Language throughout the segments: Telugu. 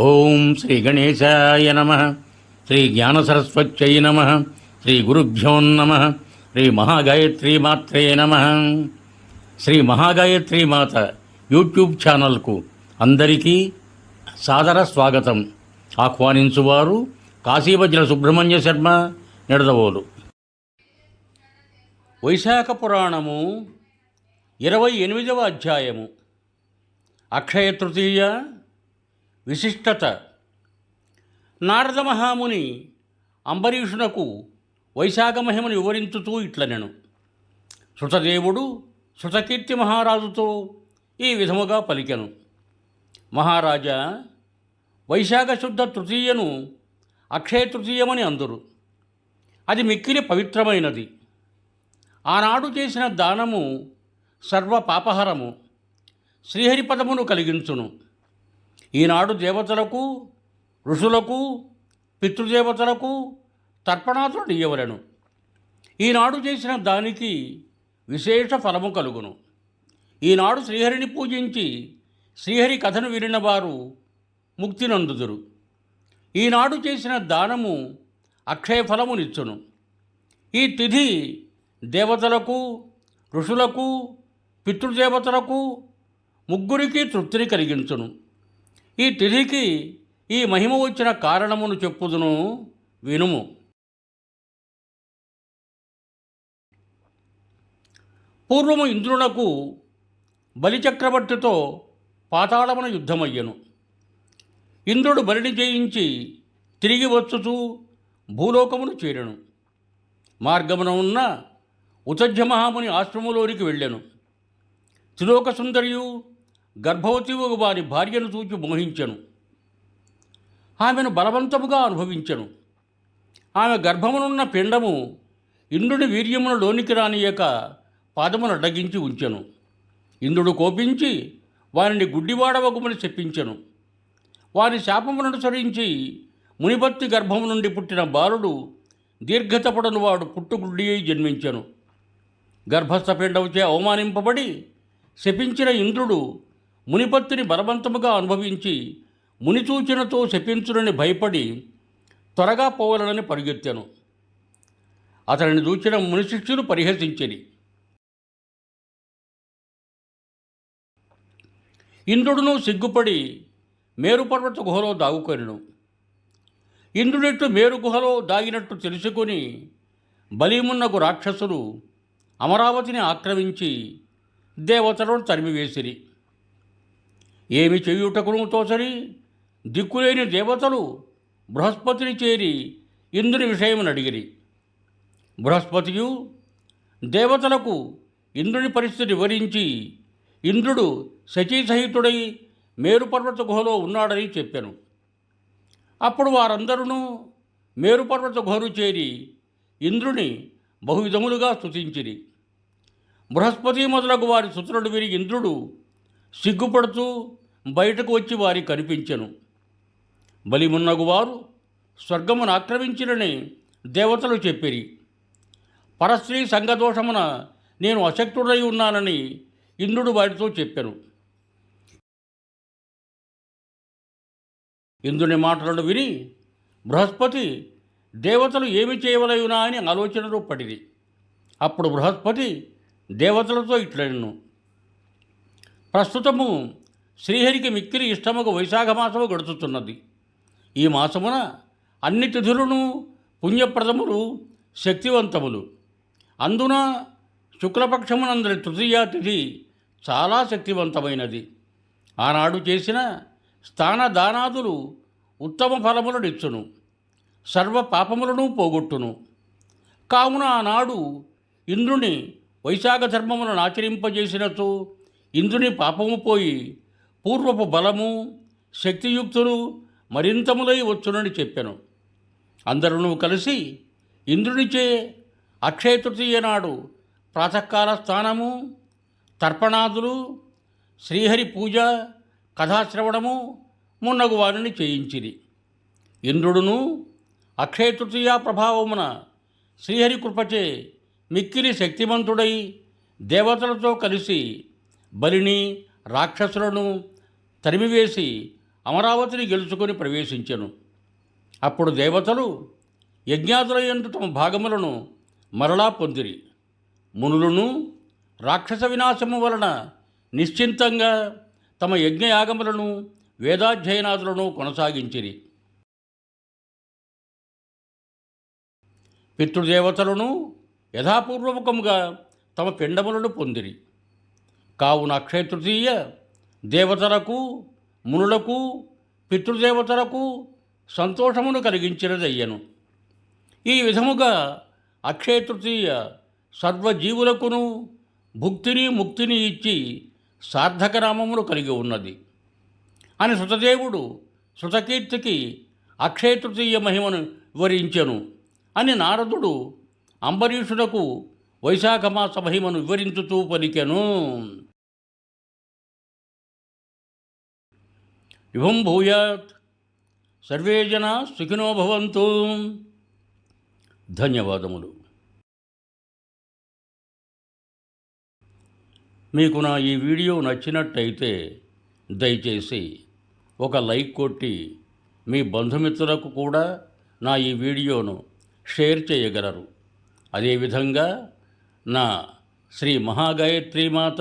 ఓం శ్రీ గణేశాయ నమ. శ్రీ జ్ఞానసరస్వత్యై నమ. శ్రీ గురుభ్యో నమ. శ్రీ మహాగాయత్రీ మాత్రే నమ. శ్రీ మహాగాయత్రీ మాత యూట్యూబ్ ఛానల్కు అందరికీ సాదర స్వాగతం. ఆహ్వానించువారు కాశీవజ్ర సుబ్రహ్మణ్య శర్మ, నిడదవోలు. వైశాఖ పురాణము 28వ అధ్యాయము. అక్షయ తృతీయ విశిష్టత. నారద మహాముని అంబరీషునకు వైశాఖ మహిమను వివరించుతూ ఇట్లనెను. శృతదేవుడు శృతకీర్తి మహారాజుతో ఈ విధముగా పలికెను. మహారాజా, వైశాఖ శుద్ధ తృతీయను అక్షయ తృతీయమని అందురు. అది మిక్కిలి పవిత్రమైనది. ఆనాడు చేసిన దానము సర్వ పాపహరము, శ్రీహరిపదమును కలిగించును. ఈనాడు దేవతలకు, ఋషులకు, పితృదేవతలకు తర్పణాతులు ఇయ్యవలెను. ఈనాడు చేసిన దానికి విశేష ఫలము కలుగును. ఈనాడు శ్రీహరిని పూజించి శ్రీహరి కథను వినిన వారు ముక్తి నందుదురు. ఈనాడు చేసిన దానము అక్షయ ఫలమునిచ్చును. ఈ తిథి దేవతలకు, ఋషులకు, పితృదేవతలకు ముగ్గురికి తృప్తిని కలిగించును. ఈ తిథికి ఈ మహిమ వచ్చిన కారణమును చెప్పుదును, వినుము. పూర్వము ఇంద్రునకు బలిచక్రవర్తితో పాతాళమున యుద్ధమయ్యను. ఇంద్రుడు బలిని జయించి తిరిగి వచ్చుతూ భూలోకమును చేరెను. మార్గమున ఉన్న ఉతజ్జ మహాముని ఆశ్రమంలోనికి వెళ్ళెను. త్రిలోక సుందరియు గర్భవతివు వారి భార్యను చూచి మోహించెను. ఆమెను బలవంతముగా అనుభవించెను. ఆమె గర్భమునున్న పిండము ఇంద్రుని వీర్యమును లోనికి రానియక పాదమును అడ్డగించి ఉంచెను. ఇంద్రుడు కోపించి వారిని గుడ్డివాడవగుమని చెప్పించెను. వారి శాపమును అనుసరించి మునిపత్తి గర్భము నుండి పుట్టిన బాలుడు దీర్ఘతపడను వాడు పుట్టుగుడ్డి అయి జన్మించెను. గర్భస్థ పిండముచే అవమానింపబడి శపించిన ఇంద్రుడు మునిపత్తిని బలవంతముగా అనుభవించి మునిసూచనతో శపించునని భయపడి త్వరగా పోవలనని పరిగెత్తెను. అతనిని చూచిన మునిశిష్యులు పరిహసించిరి. ఇంద్రుడును సిగ్గుపడి మేరుపర్వత గుహలో దాగుకొనెను. ఇంద్రుడిట్టు మేరు గుహలో దాగినట్టు తెలుసుకొని బలిమున్నగు రాక్షసులు అమరావతిని ఆక్రమించి దేవతలను తరిమివేసిరి. ఏమి చేయుటకును తోచని దిక్కులేని దేవతలు బృహస్పతిని చేరి ఇంద్రుని విషయమును అడిగిరి. బృహస్పతియు దేవతలకు ఇంద్రుని పరిస్థితి వివరించి ఇంద్రుడు శచీసహితుడై మేరుపర్వత గుహలో ఉన్నాడని చెప్పెను. అప్పుడు వారందరూ మేరుపర్వత గుహను చేరి ఇంద్రుని బహువిధములుగా స్తుతించిరి. బృహస్పతి మొదలగు వారి స్తుతులను విని ఇంద్రుడు సిగ్గుపడుతూ బయటకు వచ్చి వారికి కనిపించెను. బలిమున్నగు వారు స్వర్గమును ఆక్రమించిరని దేవతలు చెప్పిరి. పరస్త్రీ సంగదోషమున నేను అశక్తుడై ఉన్నానని ఇంద్రుడు వారితో చెప్పెను. ఇంద్రుని మాటలను విని బృహస్పతి దేవతలు ఏమి చేయవలయునా అని ఆలోచనలో పడిరి. అప్పుడు బృహస్పతి దేవతలతో ఇట్లనెను. ప్రస్తుతము శ్రీహరికి మిక్కిలి ఇష్టముగా వైశాఖ మాసము గడుచుతున్నది. ఈ మాసమున అన్ని తిథులను పుణ్యప్రదములు, శక్తివంతములు. అందున శుక్లపక్షమునందరి తృతీయ తిథి చాలా శక్తివంతమైనది. ఆనాడు చేసిన స్థాన దానాదులు ఉత్తమ ఫలములనిచ్చును, సర్వ పాపములను పోగొట్టును. కావున ఆనాడు ఇంద్రుని వైశాఖ ధర్మములను ఆచరింపజేసినచో ఇంద్రుని పాపము పోయి పూర్వపు బలము, శక్తియుక్తులు మరింతములై వచ్చునని చెప్పెను. అందరూ కలిసి ఇంద్రునిచే అక్షయ తృతీయ నాడు ప్రాతకాల స్నానము, తర్పణాదులు, శ్రీహరి పూజ, కథాశ్రవణము మున్నగు వారిని చేయించిరి. ఇంద్రుడును అక్షయ తృతీయ ప్రభావమున శ్రీహరి కృపచే మిక్కిలి శక్తిమంతుడై దేవతలతో కలిసి బలిని రాక్షసులను తరిమివేసి అమరావతిని గెలుచుకొని ప్రవేశించెను. అప్పుడు దేవతలు యజ్ఞాదులయందు తమ భాగములను మరలా పొందిరి. మునులను రాక్షస వినాశము వలన నిశ్చింతంగా తమ యజ్ఞయాగములను వేదాధ్యయనాదులను కొనసాగించిరి. పితృదేవతలను యథాపూర్వకముగా తమ పిండములను పొందిరి. కావున అక్షయ తృతీయ దేవతలకు, మునులకు, పితృదేవతలకు సంతోషమును కలిగించినదయ్యను. ఈ విధముగా అక్షయ తృతీయ సర్వజీవులకును భుక్తిని ముక్తిని ఇచ్చి సార్థకనామమును కలిగి ఉన్నది అని శృతదేవుడు శృతకీర్తికి అక్షయ తృతీయ మహిమను వివరించెను అని నారదుడు అంబరీషునకు వైశాఖమాస మహిమను వివరించుతూ పలికెను. శుభం భూయాత్. సర్వే జనా సుఖినో భవంతు. ధన్యవాదములు. మీకు నా ఈ వీడియో నచ్చినట్టయితే దయచేసి ఒక లైక్ కొట్టి మీ బంధుమిత్రులకు కూడా నా ఈ వీడియోను షేర్ చేయగలరు. అదేవిధంగా నా శ్రీ మహాగాయత్రీమాత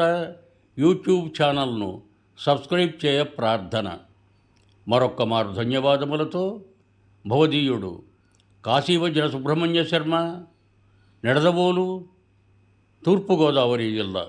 యూట్యూబ్ ఛానల్ను సబ్స్క్రైబ్ చేయ ప్రార్థన. మరొక్క మారు ధన్యవాదములతో భవదీయుడు కాశీవజ్ర సుబ్రహ్మణ్య శర్మ, నిడదవోలు, తూర్పుగోదావరి జిల్లా.